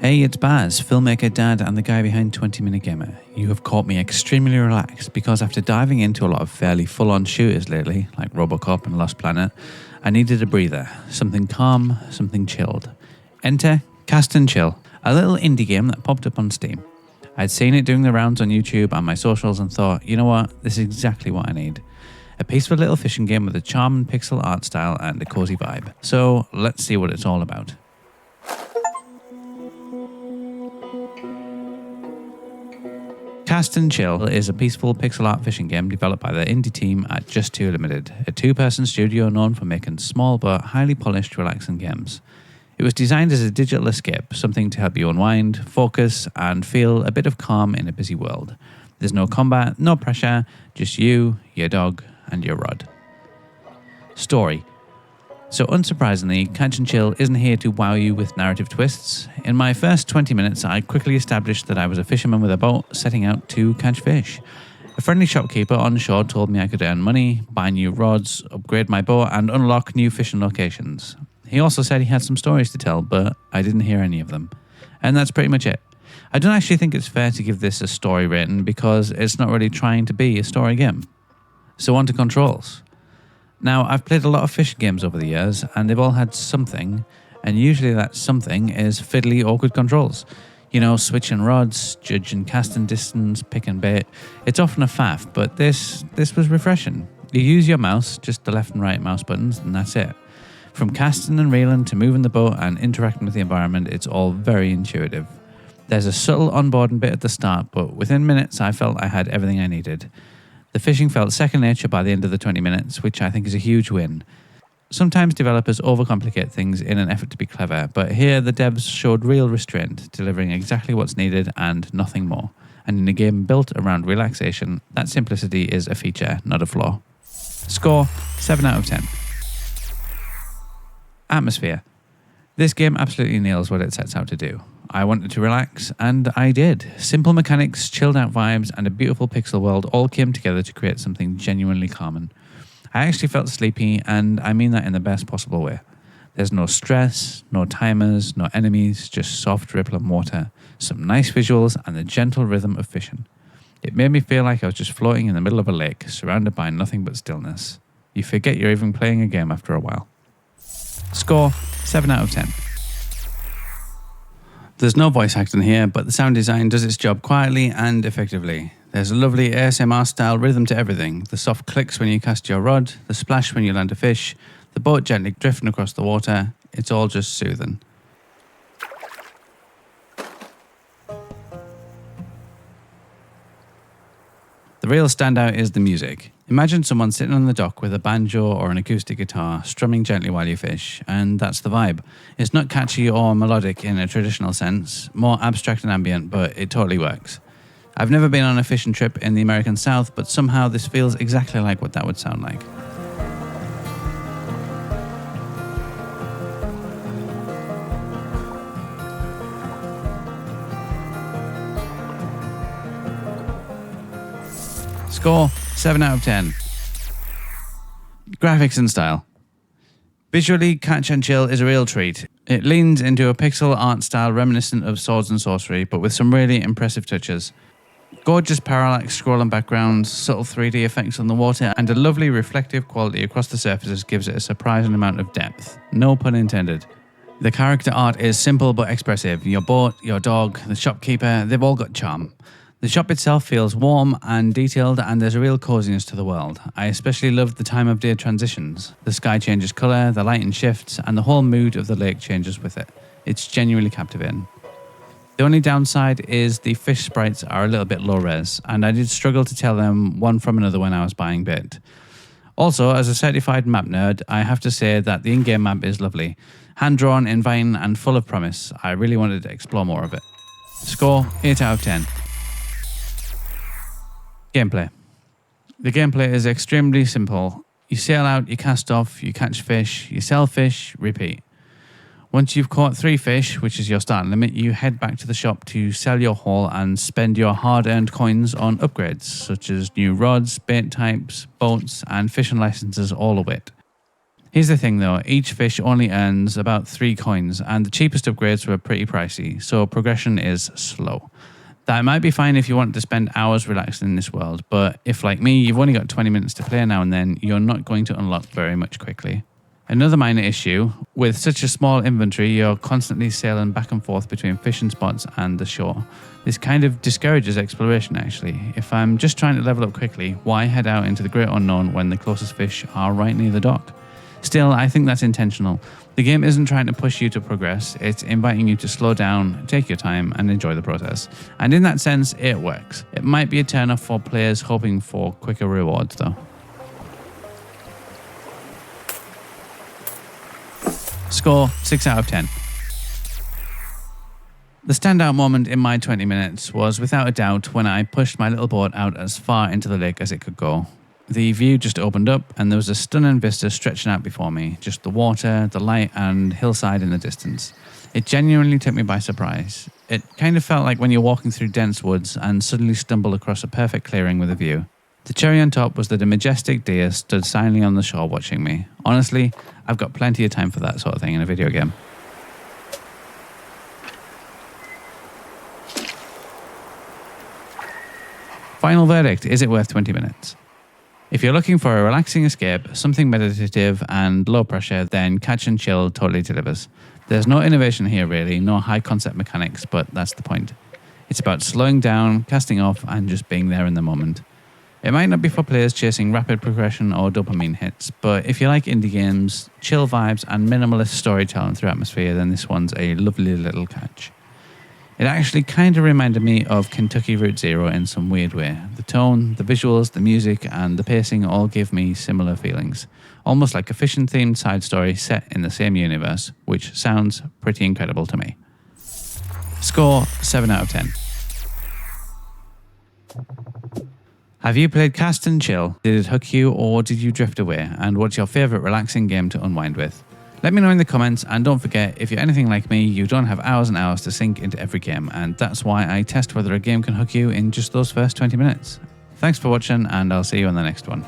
Hey, it's Baz, filmmaker, dad, and the guy behind 20 Minute Gamer. You have caught me extremely relaxed because after diving into a lot of fairly full-on shooters lately, like Robocop and Lost Planet, I needed a breather, something calm, something chilled. Enter Cast and Chill, a little indie game that popped up on Steam. I'd seen it doing the rounds on YouTube and my socials and thought, you know what, this is exactly what I need. A peaceful little fishing game with a charming pixel art style and a cozy vibe. So let's see what it's all about. Cast and Chill is a peaceful pixel art fishing game developed by the indie team at Two Ltd, a two-person studio known for making small but highly polished, relaxing games. It was designed as a digital escape, something to help you unwind, focus, and feel a bit of calm in a busy world. There's no combat, no pressure, just you, your dog, and your rod. Story. So unsurprisingly, Catch and Chill isn't here to wow you with narrative twists. In my first 20 minutes, I quickly established that I was a fisherman with a boat setting out to catch fish. A friendly shopkeeper on shore told me I could earn money, buy new rods, upgrade my boat, and unlock new fishing locations. He also said he had some stories to tell, but I didn't hear any of them. And that's pretty much it. I don't actually think it's fair to give this a story rating because it's not really trying to be a story game. So on to controls. Now, I've played a lot of fishing games over the years, and they've all had something, and usually that something is fiddly, awkward controls. You know, switching rods, judging casting distance, picking bait. It's often a faff, but this was refreshing. You use your mouse, just the left and right mouse buttons, and that's it. From casting and reeling to moving the boat and interacting with the environment, it's all very intuitive. There's a subtle onboarding bit at the start, but within minutes I felt I had everything I needed. The fishing felt second nature by the end of the 20 minutes, which I think is a huge win. Sometimes developers overcomplicate things in an effort to be clever, but here the devs showed real restraint, delivering exactly what's needed and nothing more. And in a game built around relaxation, that simplicity is a feature, not a flaw. Score, 7 out of 10. Atmosphere. This game absolutely nails what it sets out to do. I wanted to relax, and I did. Simple mechanics, chilled out vibes, and a beautiful pixel world all came together to create something genuinely calming. I actually felt sleepy, and I mean that in the best possible way. There's no stress, no timers, no enemies, just soft rippling water, some nice visuals, and the gentle rhythm of fishing. It made me feel like I was just floating in the middle of a lake, surrounded by nothing but stillness. You forget you're even playing a game after a while. Score, 7 out of 10. There's no voice acting here, but the sound design does its job quietly and effectively. There's a lovely ASMR-style rhythm to everything. The soft clicks when you cast your rod, the splash when you land a fish, the boat gently drifting across the water. It's all just soothing. The real standout is the music. Imagine someone sitting on the dock with a banjo or an acoustic guitar, strumming gently while you fish, and that's the vibe. It's not catchy or melodic in a traditional sense, more abstract and ambient, but it totally works. I've never been on a fishing trip in the American South, but somehow this feels exactly like what that would sound like. Score, 7 out of 10. Graphics and style. Visually, Catch and Chill is a real treat. It leans into a pixel art style reminiscent of Swords and Sorcery, but with some really impressive touches. Gorgeous parallax scrolling backgrounds, subtle 3D effects on the water, and a lovely reflective quality across the surfaces gives it a surprising amount of depth. No pun intended. The character art is simple but expressive. Your boat, your dog, the shopkeeper, they've all got charm. The shop itself feels warm and detailed, and there's a real coziness to the world. I especially love the time of day transitions. The sky changes colour, the lighting shifts, and the whole mood of the lake changes with it. It's genuinely captivating. The only downside is the fish sprites are a little bit low res, and I did struggle to tell them one from another when I was buying bait. Also, as a certified map nerd, I have to say that the in-game map is lovely. Hand-drawn, inviting, and full of promise. I really wanted to explore more of it. Score, 8 out of 10. Gameplay. The gameplay is extremely simple. You sail out, you cast off, you catch fish, you sell fish, repeat. Once you've caught 3 fish, which is your starting limit, you head back to the shop to sell your haul and spend your hard-earned coins on upgrades, such as new rods, bait types, boats, and fishing licenses all a bit. Here's the thing though, each fish only earns about 3 coins and the cheapest upgrades were pretty pricey, so progression is slow. That might be fine if you want to spend hours relaxing in this world, but if like me, you've only got 20 minutes to play now and then, you're not going to unlock very much quickly. Another minor issue, with such a small inventory, you're constantly sailing back and forth between fishing spots and the shore. This kind of discourages exploration actually. If I'm just trying to level up quickly, why head out into the great unknown when the closest fish are right near the dock? Still, I think that's intentional. The game isn't trying to push you to progress, it's inviting you to slow down, take your time, and enjoy the process. And in that sense, it works. It might be a turn-off for players hoping for quicker rewards though. Score 6 out of 10. The standout moment in my 20 minutes was without a doubt when I pushed my little boat out as far into the lake as it could go. The view just opened up and there was a stunning vista stretching out before me, just the water, the light and hillside in the distance. It genuinely took me by surprise. It kind of felt like when you're walking through dense woods and suddenly stumble across a perfect clearing with a view. The cherry on top was that a majestic deer stood silently on the shore watching me. Honestly, I've got plenty of time for that sort of thing in a video game. Final verdict, is it worth 20 minutes? If you're looking for a relaxing escape, something meditative and low pressure, then Catch and Chill totally delivers. There's no innovation here really, no high concept mechanics, but that's the point. It's about slowing down, casting off, and just being there in the moment. It might not be for players chasing rapid progression or dopamine hits, but if you like indie games, chill vibes, and minimalist storytelling through atmosphere, then this one's a lovely little catch. It actually kind of reminded me of Kentucky Route Zero in some weird way. The tone, the visuals, the music, and the pacing all give me similar feelings. Almost like a fishing-themed side story set in the same universe, which sounds pretty incredible to me. Score 7 out of 10. Have you played Cast and Chill? Did it hook you or did you drift away? And what's your favourite relaxing game to unwind with? Let me know in the comments, and don't forget, if you're anything like me, you don't have hours and hours to sink into every game, and that's why I test whether a game can hook you in just those first 20 minutes. Thanks for watching, and I'll see you on the next one.